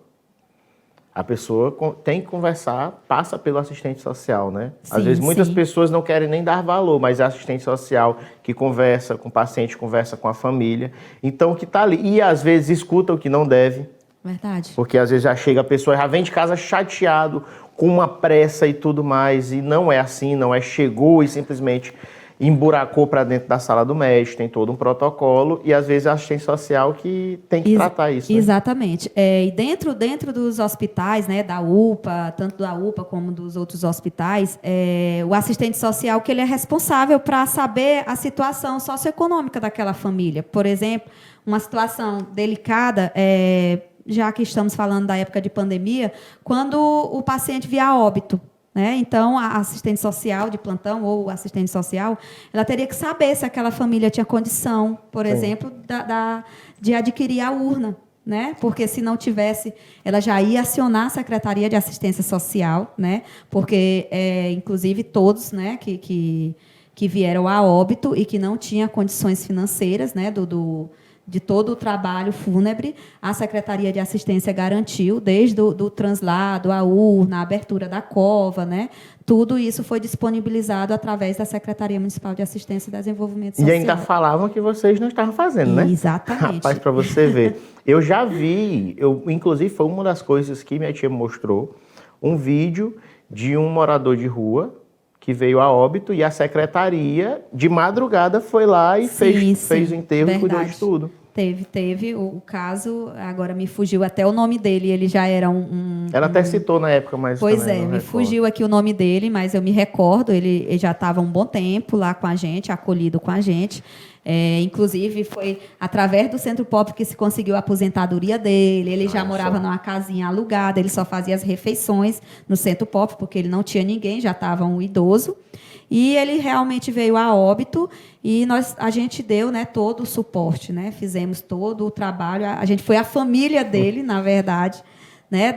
A pessoa tem que conversar, passa pelo assistente social, né? Às Sim, vezes muitas sim. pessoas não querem nem dar valor, mas é assistente social que conversa com o paciente, conversa com a família. Então, o que está ali. E às vezes escuta o que não deve. Verdade. Porque às vezes já chega a pessoa, já vem de casa chateado, com uma pressa e tudo mais. E não é assim, não é chegou e simplesmente emburacou para dentro da sala do médico, tem todo um protocolo, e às vezes é a assistente social que tem que tratar isso. Né? Exatamente. E dentro dos hospitais, né, da UPA, tanto da UPA como dos outros hospitais, o assistente social que ele é responsável para saber a situação socioeconômica daquela família. Por exemplo, uma situação delicada, já que estamos falando da época de pandemia, quando o paciente via a óbito. Né? Então, a assistente social de plantão ou o assistente social, ela teria que saber se aquela família tinha condição, por exemplo, de adquirir a urna. Né? Porque, se não tivesse, ela já ia acionar a Secretaria de Assistência Social, né? Porque, inclusive, todos, né, que vieram a óbito e que não tinham condições financeiras, né, de todo o trabalho fúnebre, a Secretaria de Assistência garantiu, desde o translado, a urna, a abertura da cova, né? Tudo isso foi disponibilizado através da Secretaria Municipal de Assistência e Desenvolvimento Social. E ainda falavam que vocês não estavam fazendo, né? Exatamente. Rapaz, para você ver. Eu já vi, inclusive foi uma das coisas que minha tia me mostrou, um vídeo de um morador de rua que veio a óbito e a secretaria, de madrugada, foi lá e fez o enterro e cuidou de tudo. Teve o caso, agora me fugiu até o nome dele, ele já era Ela até citou na época, mas pois me fugiu aqui o nome dele, mas eu me recordo, ele já estava um bom tempo lá com a gente, acolhido com a gente. Inclusive, foi através do Centro Pop que se conseguiu a aposentadoria dele. Ele já morava numa casinha alugada, ele só fazia as refeições no Centro Pop, porque ele não tinha ninguém, já estava um idoso. E ele realmente veio a óbito e a gente deu, né, todo o suporte, né? Fizemos todo o trabalho. A gente foi a família dele, na verdade, né?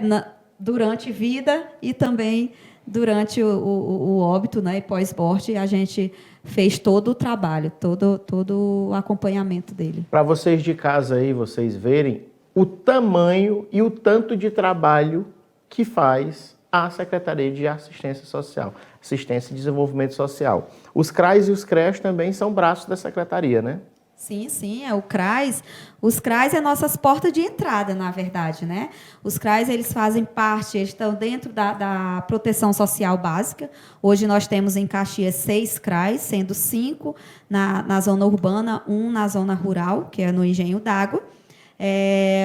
Durante vida e também durante o óbito, né, e pós-morte, a gente fez todo o trabalho, todo o acompanhamento dele. Para vocês de casa aí, vocês verem o tamanho e o tanto de trabalho que faz a Secretaria de Assistência Social, Assistência e Desenvolvimento Social. Os CRAs e os CREAs também são braços da Secretaria, né? Sim, o CRAs. Os CRAs é nossas portas de entrada, na verdade, né? Os CRAs, eles fazem parte, eles estão dentro da proteção social básica. Hoje nós temos em Caxias 6 CRAs, sendo 5 na zona urbana, 1 na zona rural, que é no Engenho d'Água.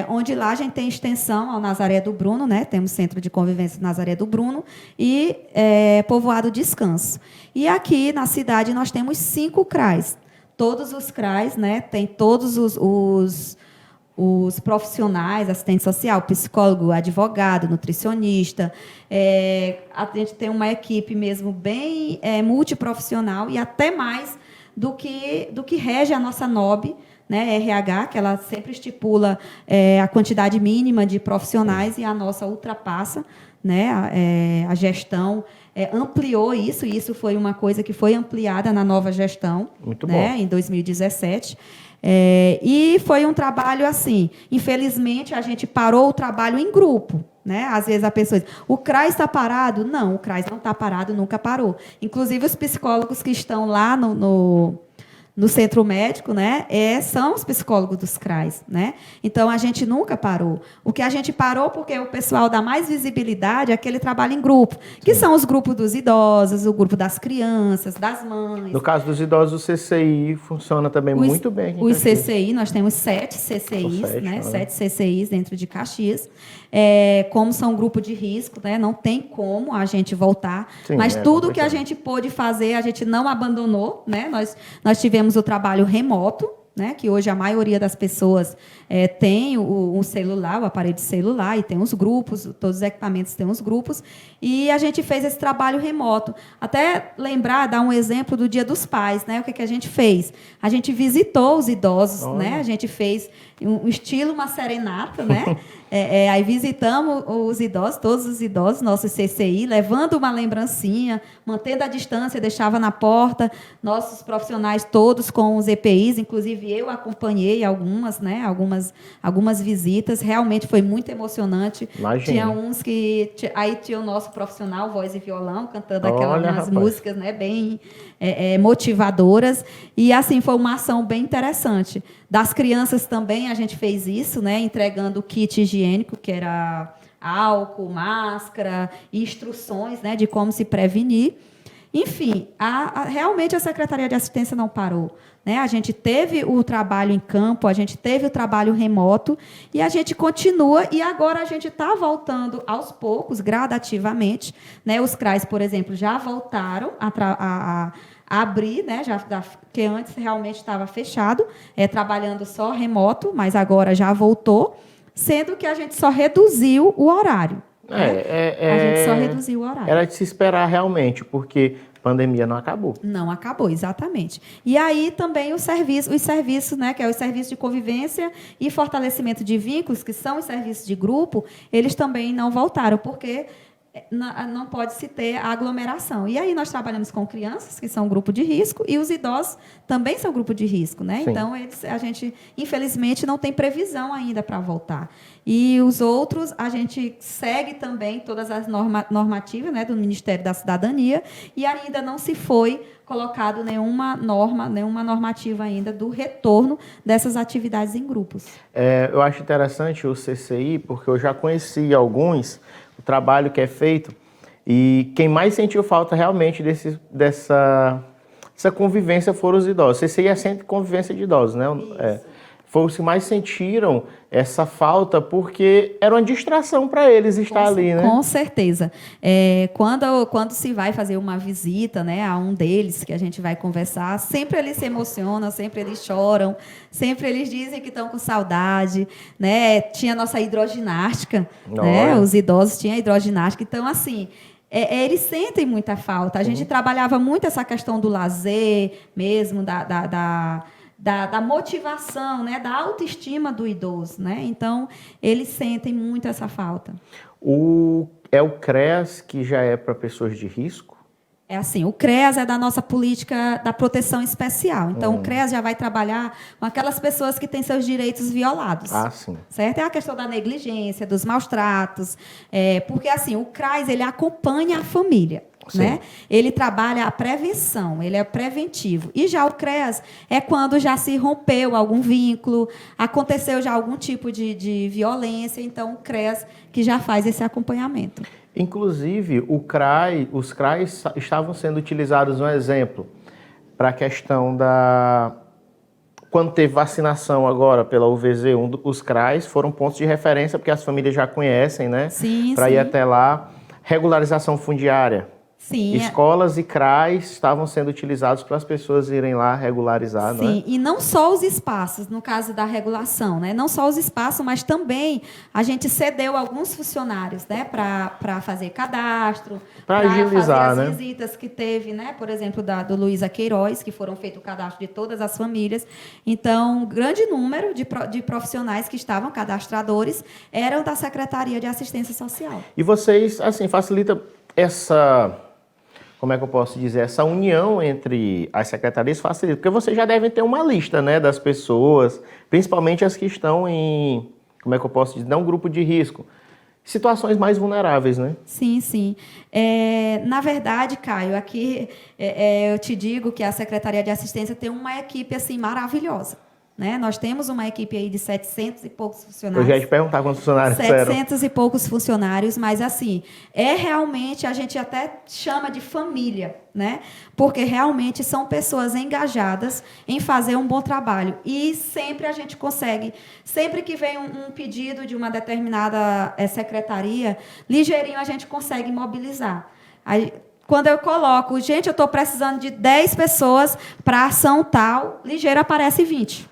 Onde lá a gente tem extensão ao Nazaré do Bruno, né? Temos Centro de Convivência Nazaré do Bruno e Povoado Descanso. E aqui na cidade nós temos 5 CRAs. Todos os CRAs, né, tem todos os profissionais, assistente social, psicólogo, advogado, nutricionista. A gente tem uma equipe mesmo bem multiprofissional e até mais do que rege a nossa NOB, né, RH, que ela sempre estipula a quantidade mínima de profissionais e a nossa ultrapassa, né, a gestão ampliou isso, e isso foi uma coisa que foi ampliada na nova gestão, muito né, bom. Em 2017. E foi um trabalho assim, infelizmente a gente parou o trabalho em grupo. Né? Às vezes a pessoa diz, o CRAS está parado? Não, o CRAS não está parado, nunca parou. Inclusive os psicólogos que estão lá no centro médico, né, são os psicólogos dos CRAs, né? Então, a gente nunca parou. O que a gente parou, porque o pessoal dá mais visibilidade àquele trabalho em grupo, que são os grupos dos idosos, o grupo das crianças, das mães. No caso dos idosos, o CCI funciona também muito bem. Os CCI, nós temos 7 CCIs, né? 7 CCIs dentro de Caxias. Como são grupo de risco, né? Não tem como a gente voltar. Sim, mas tudo que a gente pôde fazer, a gente não abandonou, né? Nós tivemos o trabalho remoto, né, que hoje a maioria das pessoas tem o celular, o aparelho celular, e tem os grupos, todos os equipamentos têm os grupos, e a gente fez esse trabalho remoto. Até dar um exemplo do Dia dos Pais, né? O que a gente fez? A gente visitou os idosos, né? A gente fez um estilo uma serenata, né? Aí visitamos os idosos, todos os idosos, nossos CCI, levando uma lembrancinha, mantendo a distância, deixava na porta, nossos profissionais todos com os EPIs, inclusive inclusive eu acompanhei algumas, né? Algumas visitas. Realmente foi muito emocionante. Imagina. Tinha uns que... Aí tinha o nosso profissional, voz e violão, cantando Olha, aquelas rapaz. músicas, né? Bem motivadoras. E, assim, foi uma ação bem interessante. Das crianças também a gente fez isso, né? Entregando o kit higiênico, que era álcool, máscara, e instruções, né? De como se prevenir. Enfim, realmente a Secretaria de Assistência não parou, né? A gente teve o trabalho em campo, a gente teve o trabalho remoto e a gente continua, e agora a gente está voltando aos poucos, gradativamente, né? Os CRAs, por exemplo, já voltaram a abrir, né? Que antes realmente estava fechado, trabalhando só remoto, mas agora já voltou, sendo que a gente só reduziu o horário. A gente só reduziu o horário. Era de se esperar realmente, porque a pandemia não acabou. Não acabou, exatamente. E aí também os serviços, né, que é o serviço de convivência e fortalecimento de vínculos, que são os serviços de grupo, eles também não voltaram, porque não pode se ter a aglomeração. E aí nós trabalhamos com crianças, que são grupo de risco, e os idosos também são grupo de risco, né? Sim. Então, a gente, infelizmente, não tem previsão ainda para voltar. E os outros, a gente segue também todas as normativas, né, do Ministério da Cidadania, e ainda não se foi colocado nenhuma normativa ainda do retorno dessas atividades em grupos. Eu acho interessante o CCI, porque eu já conheci alguns, o trabalho que é feito, e quem mais sentiu falta realmente dessa convivência foram os idosos. CCI é Centro de Convivência de Idosos, né? Foram os que mais sentiram essa falta, porque era uma distração para eles estar ali, né? Com certeza. Quando se vai fazer uma visita, né, a um deles, que a gente vai conversar, sempre eles se emocionam, sempre eles choram, sempre eles dizem que estão com saudade, né? Tinha a nossa hidroginástica, né? Os idosos tinham hidroginástica. Então, assim, eles sentem muita falta. A gente trabalhava muito essa questão do lazer mesmo, da motivação, né, da autoestima do idoso, né? Então, eles sentem muito essa falta. É o CREAS que já é para pessoas de risco? É assim, o CREAS é da nossa política da proteção especial. Então, o CREAS já vai trabalhar com aquelas pessoas que têm seus direitos violados. Ah, sim. Certo? É a questão da negligência, dos maus tratos. Porque, assim, o CRAS, ele acompanha a família. Né? Ele trabalha a prevenção, ele é preventivo. E já o CREAS é quando já se rompeu algum vínculo, aconteceu já algum tipo de violência, então o CREAS que já faz esse acompanhamento. Inclusive, os CRAs estavam sendo utilizados, um exemplo, para a questão quando teve vacinação agora pela UVZ, os CRAs foram pontos de referência, porque as famílias já conhecem, né? Sim, para ir até lá. Regularização fundiária. Sim. Escolas e CRAs estavam sendo utilizados para as pessoas irem lá regularizar, não é? Sim, e não só os espaços, no caso da regulação, né? Não só os espaços, mas também a gente cedeu alguns funcionários, né? Para fazer cadastro, para agilizar, fazer as né? visitas que teve, né? Por exemplo, do Luísa Queiroz, que foram feito o cadastro de todas as famílias. Então, grande número de profissionais que estavam cadastradores eram da Secretaria de Assistência Social. E vocês, assim, facilita como é que eu posso dizer, essa união entre as secretarias facilita, porque vocês já devem ter uma lista, né, das pessoas, principalmente as que estão em, como é que eu posso dizer, não grupo de risco, situações mais vulneráveis, né? Sim, sim. Na verdade, Caio, aqui eu te digo que a Secretaria de Assistência tem uma equipe assim maravilhosa. Né? Nós temos uma equipe aí de 700 e poucos funcionários. Eu já ia te perguntar quantos funcionários eram. 700 e poucos funcionários, mas assim, realmente, a gente até chama de família, né? Porque realmente são pessoas engajadas em fazer um bom trabalho. E sempre a gente consegue, sempre que vem um pedido de uma determinada secretaria, ligeirinho a gente consegue mobilizar. Aí, quando eu coloco, gente, eu estou precisando de 10 pessoas para ação tal, ligeiro aparece 20.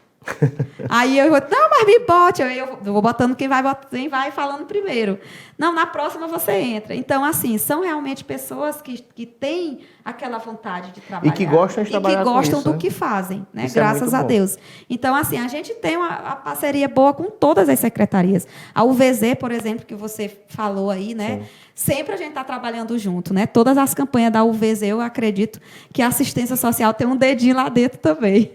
Aí eu vou, não, mas me bote. Eu vou botando quem vai falando primeiro. Não, na próxima você entra. Então, assim, são realmente pessoas que têm aquela vontade de trabalhar. E que gostam de trabalhar com isso. E que gostam do que fazem, né? Graças a Deus. Então, assim, a gente tem a parceria boa com todas as secretarias. A UVZ, por exemplo, que você falou aí, né? Sim. Sempre a gente está trabalhando junto, né? Todas as campanhas da UVZ, eu acredito que a assistência social tem um dedinho lá dentro também.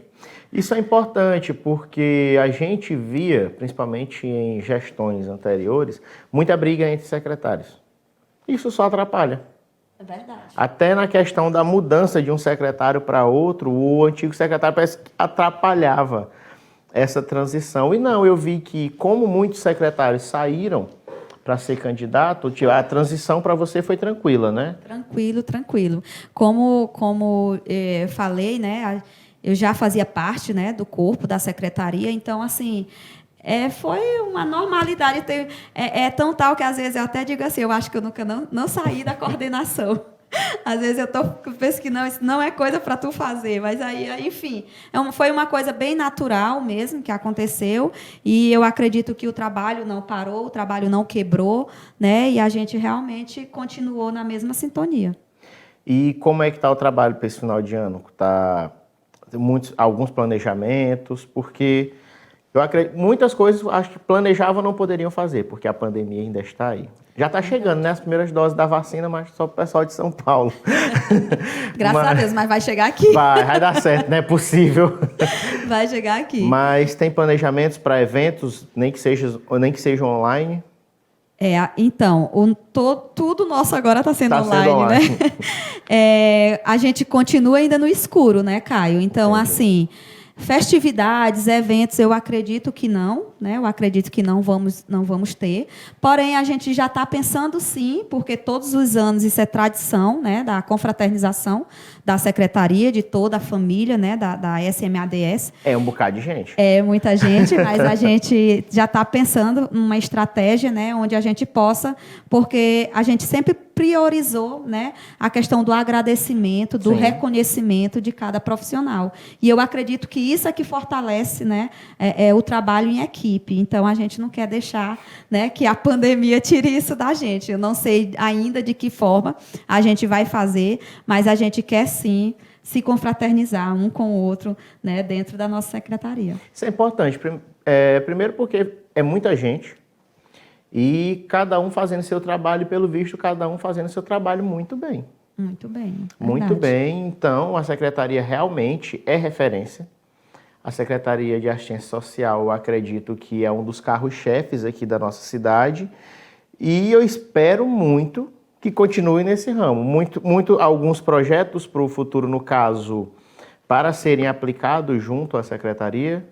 Isso é importante porque a gente via, principalmente em gestões anteriores, muita briga entre secretários. Isso só atrapalha. É verdade. Até na questão da mudança de um secretário para outro, o antigo secretário parece que atrapalhava essa transição. E não, eu vi que como muitos secretários saíram para ser candidato, a transição para você foi tranquila, né? Tranquilo, tranquilo. Como falei, né, eu já fazia parte, né, do corpo da secretaria, então, assim, foi uma normalidade. É tão tal que, às vezes, eu até digo assim, eu acho que eu nunca não saí da coordenação. Às vezes eu penso que não, isso não é coisa para tu fazer, mas aí, enfim, foi uma coisa bem natural mesmo que aconteceu, e eu acredito que o trabalho não parou, o trabalho não quebrou, né? E a gente realmente continuou na mesma sintonia. E como é que está o trabalho para esse final de ano? Tá alguns planejamentos, porque eu acredito, muitas coisas acho que planejavam não poderiam fazer, porque a pandemia ainda está aí. Já está chegando, né? As primeiras doses da vacina, mas só para o pessoal de São Paulo. Graças a Deus, mas vai chegar aqui. Vai dar certo, não é possível. Vai chegar aqui. Mas tem planejamentos para eventos, nem que sejam online? Então, tudo nosso agora está sendo online, né? A gente continua ainda no escuro, né, Caio? Então, assim, festividades, eventos, eu acredito que não, né? Eu acredito que não vamos ter. Porém, a gente já está pensando sim, porque todos os anos isso é tradição, né? Da confraternização da secretaria, de toda a família, né? Da SMADS. É um bocado de gente. É muita gente, mas a gente já está pensando numa estratégia, né? Onde a gente possa, porque a gente sempre priorizou, né, a questão do agradecimento, do reconhecimento de cada profissional. E eu acredito que isso é que fortalece, né, o trabalho em equipe. Então, a gente não quer deixar, né, que a pandemia tire isso da gente. Eu não sei ainda de que forma a gente vai fazer, mas a gente quer, sim, se confraternizar um com o outro, né, dentro da nossa secretaria. Isso é importante. Primeiro porque é muita gente, e cada um fazendo seu trabalho, pelo visto, cada um fazendo seu trabalho muito bem. Muito bem. Muito bem. Então, a secretaria realmente é referência. A Secretaria de Assistência Social, eu acredito que é um dos carros-chefes aqui da nossa cidade. E eu espero muito que continue nesse ramo. Alguns projetos para o futuro, no caso, para serem aplicados junto à secretaria.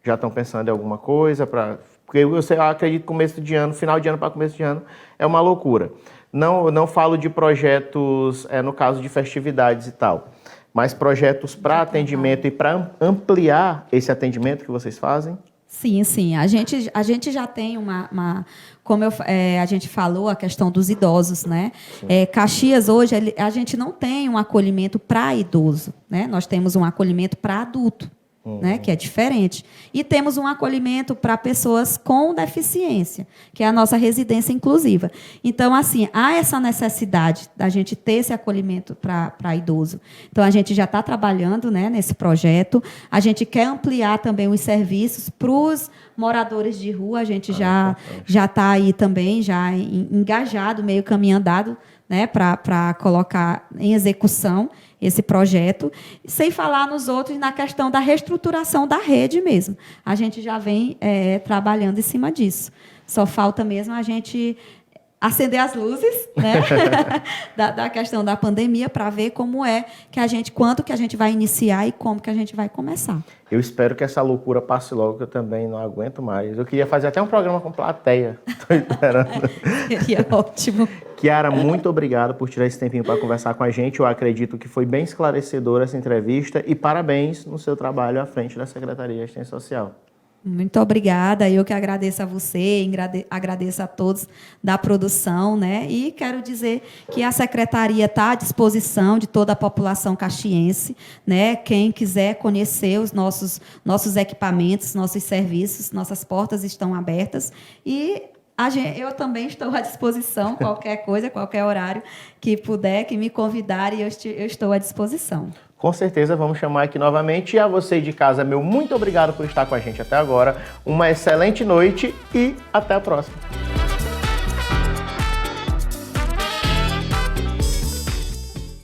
Já estão pensando em alguma coisa para... Porque eu acredito que começo de ano, final de ano para começo de ano, é uma loucura. Não falo de projetos, no caso de festividades e tal, mas projetos para atendimento e para ampliar esse atendimento que vocês fazem? Sim, sim. A gente já tem como a gente falou, a questão dos idosos, né? Caxias, hoje, a gente não tem um acolhimento para idoso, né? Nós temos um acolhimento para adulto. Né, que é diferente. E temos um acolhimento para pessoas com deficiência, que é a nossa residência inclusiva. Então, assim, há essa necessidade da gente ter esse acolhimento para idoso. Então, a gente já está trabalhando, né, nesse projeto. A gente quer ampliar também os serviços para os moradores de rua. A gente já está aí também, já engajado, meio caminho andado, né, para colocar em execução esse projeto, sem falar nos outros na questão da reestruturação da rede mesmo. A gente já vem trabalhando em cima disso. Só falta mesmo a gente acender as luzes, né, da questão da pandemia, para ver quando que a gente vai iniciar e como que a gente vai começar. Eu espero que essa loucura passe logo, que eu também não aguento mais. Eu queria fazer até um programa com plateia. Estou esperando. Seria ótimo. Kiara, muito obrigado por tirar esse tempinho para conversar com a gente. Eu acredito que foi bem esclarecedora essa entrevista e parabéns no seu trabalho à frente da Secretaria de Assistência Social. Muito obrigada. Eu que agradeço a você, agradeço a todos da produção, né? E quero dizer que a secretaria está à disposição de toda a população caxiense, né? Quem quiser conhecer os nossos equipamentos, nossos serviços, nossas portas estão abertas e eu também estou à disposição, qualquer coisa, qualquer horário que puder, que me convidarem, eu estou à disposição. Com certeza vamos chamar aqui novamente. E a você de casa, meu muito obrigado por estar com a gente até agora. Uma excelente noite e até a próxima.